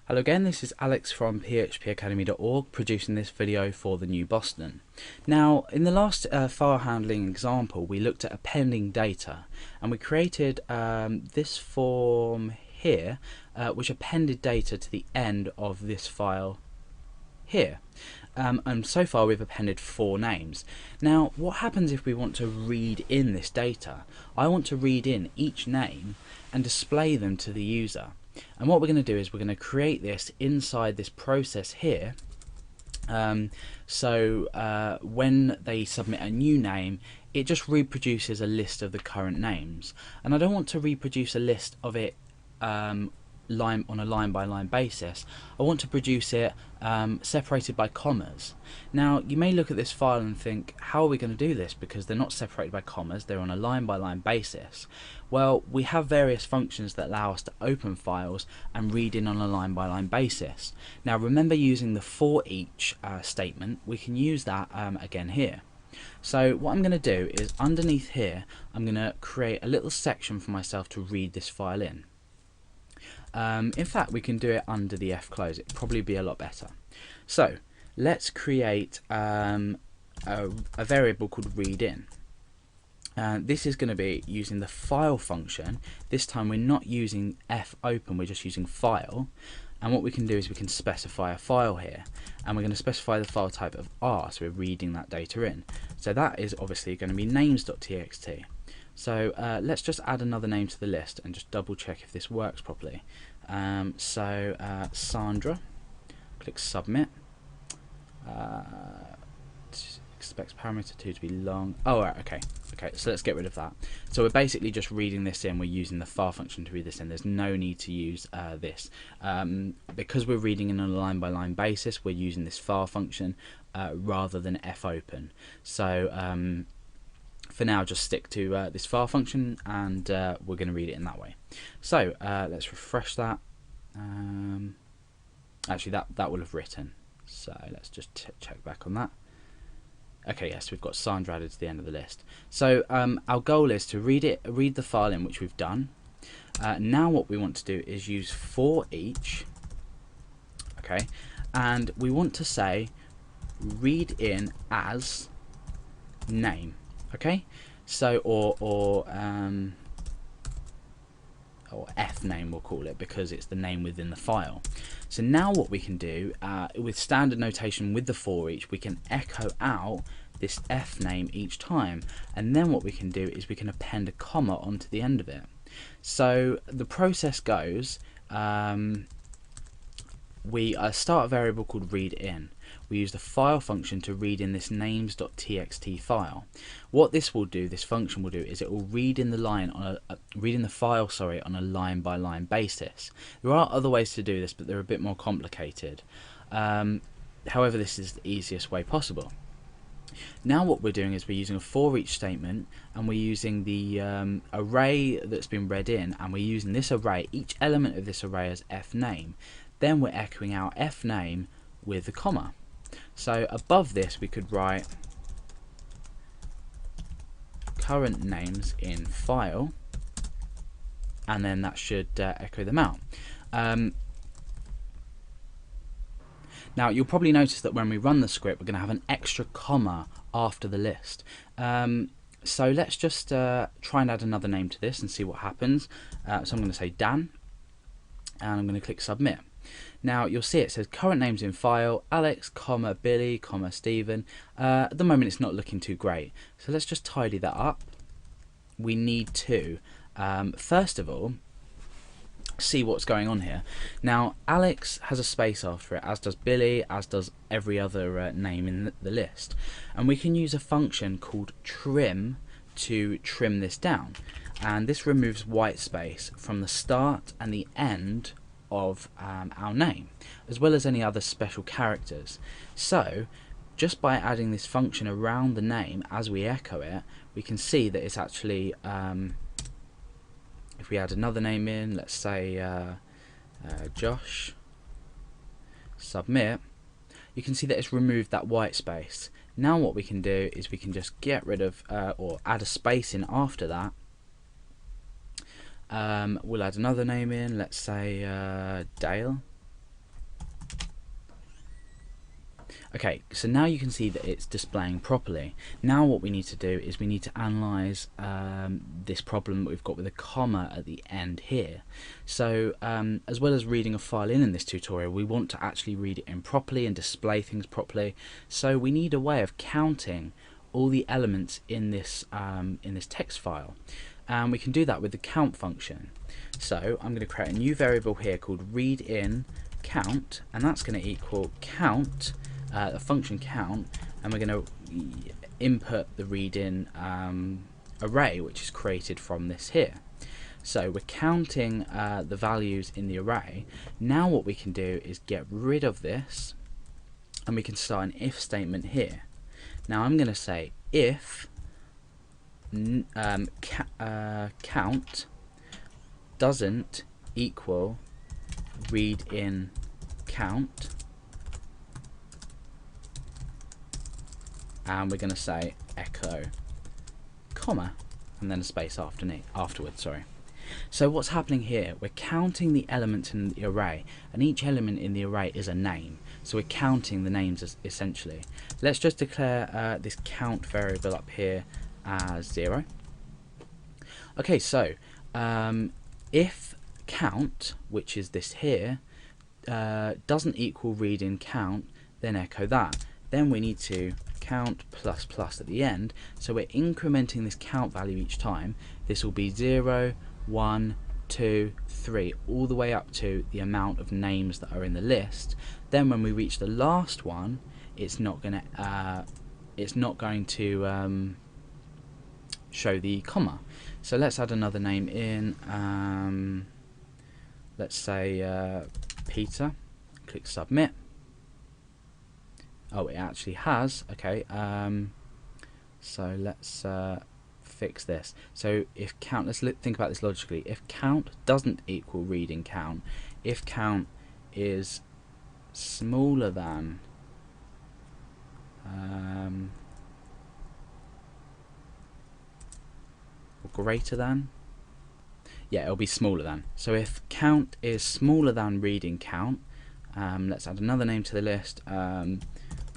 Hello again, this is Alex from phpacademy.org producing this video for the New Boston. Now, in the last file handling example, we looked at appending data and we created this form here which appended data to the end of this file here. And so far we've appended 4 names. Now, what happens if we want to read in this data? I want to read in each name and display them to the user. And what we're going to do is we're going to create this inside this process here. So when they submit a new name, it just reproduces a list of the current names. And I don't want to reproduce a list of it on a line by line basis. I want to produce it separated by commas. Now, you may look at this file and think, how are we going to do this? Because they're not separated by commas, they're on a line by line basis. Well, we have various functions that allow us to open files and read in on a line by line basis. Now, remember using the for each statement, we can use that again here. So what I'm going to do is underneath here, I'm going to create a little section for myself to read this file in. In fact, we can do it under the F close. It'd probably be a lot better. So let's create a variable called readIn. This is going to be using the file function. This time we're not using fopen, we're just using file. And what we can do is we can specify a file here, and we're going to specify the file type of R, so we're reading that data in. So that is obviously going to be names.txt. So let's just add another name to the list and just double check if this works properly. Sandra, click submit. Expects parameter 2 to be long. Oh, right, okay, so let's get rid of that. So we're basically just reading this in, we're using the file function to read this in. There's no need to use this. Because we're reading in on a line by line basis, we're using this file function rather than fopen. So for now, just stick to this file function, and we're going to read it in that way. So let's refresh that. Actually, that will have written. So let's just check back on that. Okay, yes, we've got Sandra added to the end of the list. So our goal is to read the file in, which we've done. Now what we want to do is use for each. Okay, and we want to say read in as name. Okay, so or F name we'll call it, because it's the name within the file. So now what we can do with standard notation with the for each, we can echo out this F name each time, and then what we can do is we can append a comma onto the end of it. So the process goes, we start a variable called readIn. We use the file function to read in this names.txt file. What this function will do is it will read in the file on a line by line basis. There are other ways to do this, but they're a bit more complicated. However, this is the easiest way possible. Now what we're doing is we're using a for each statement, and we're using the array that's been read in, and we're using this array, each element of this array as f name. Then we're echoing out f name with a comma. So above this we could write current names in file, and then that should echo them out. Now you'll probably notice that when we run the script, we're going to have an extra comma after the list. So let's just try and add another name to this and see what happens. So I'm going to say Dan, and I'm going to click submit. Now you'll see it says current names in file, Alex, Billy, Stephen. At the moment it's not looking too great, so let's just tidy that up. We need to first of all see what's going on here. Now Alex has a space after it, as does Billy, as does every other name in the list, and we can use a function called trim to trim this down, and this removes white space from the start and the end of our name, as well as any other special characters. So just by adding this function around the name as we echo it, we can see that it's actually if we add another name in, let's say Josh, submit, you can see that it's removed that white space. Now what we can do is we can just get rid of or add a space in after that. We'll add another name in, let's say Dale, Okay, so now you can see that it's displaying properly. Now what we need to do is we need to analyze this problem that we've got with a comma at the end here. So as well as reading a file in this tutorial, we want to actually read it in properly and display things properly. So we need a way of counting all the elements in this text file. And we can do that with the count function. So I'm going to create a new variable here called readIn count, and that's going to equal count, the function count, and we're going to input the readIn array, which is created from this here. So we're counting the values in the array. Now what we can do is get rid of this, and we can start an if statement here. Now I'm going to say if count doesn't equal readIn count, and we're going to say echo comma and then a space afterwards. Sorry. So what's happening here? We're counting the elements in the array, and each element in the array is a name. So we're counting the names essentially. Let's just declare this count variable up here as 0. Okay, so if count, which is this here, doesn't equal readIn count, then echo that. Then we need to count plus plus at the end, so we're incrementing this count value each time. This will be 0, 1, 2, 3, all the way up to the amount of names that are in the list. Then when we reach the last one, it's not going to show the comma. So let's add another name in. Let's say Peter. Click submit. Oh, it actually has. Okay. So let's fix this. So if count, let's think about this logically. If count doesn't equal readIn count, if count is smaller than or greater than, yeah, it'll be smaller than. So if count is smaller than readIn count, let's add another name to the list.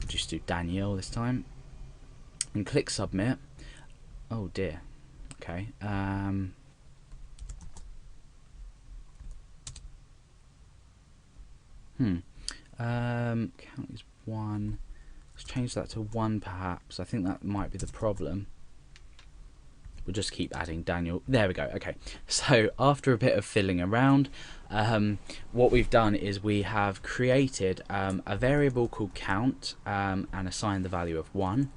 Just do Daniel this time, and click submit. Oh dear. Okay. Count is 1. Let's change that to 1 perhaps. I think that might be the problem. We'll just keep adding Daniel. There we go. Okay, so after a bit of fiddling around, what we've done is we have created a variable called count and assigned the value of 1.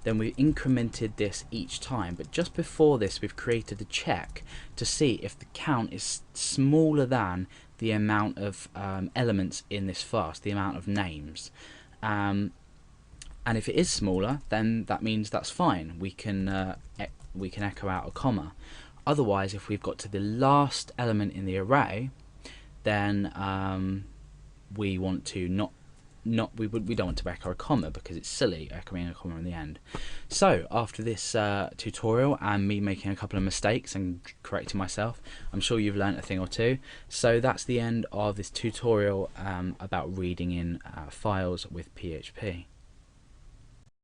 Then we incremented this each time, but just before this we've created a check to see if the count is smaller than the amount of elements in this file, the amount of names. And if it is smaller, then that means that's fine. We can echo out a comma. Otherwise, if we've got to the last element in the array, then we want to we don't want to echo a comma because it's silly echoing a comma in the end. So after this tutorial and me making a couple of mistakes and correcting myself, I'm sure you've learnt a thing or two. So that's the end of this tutorial about reading in files with PHP.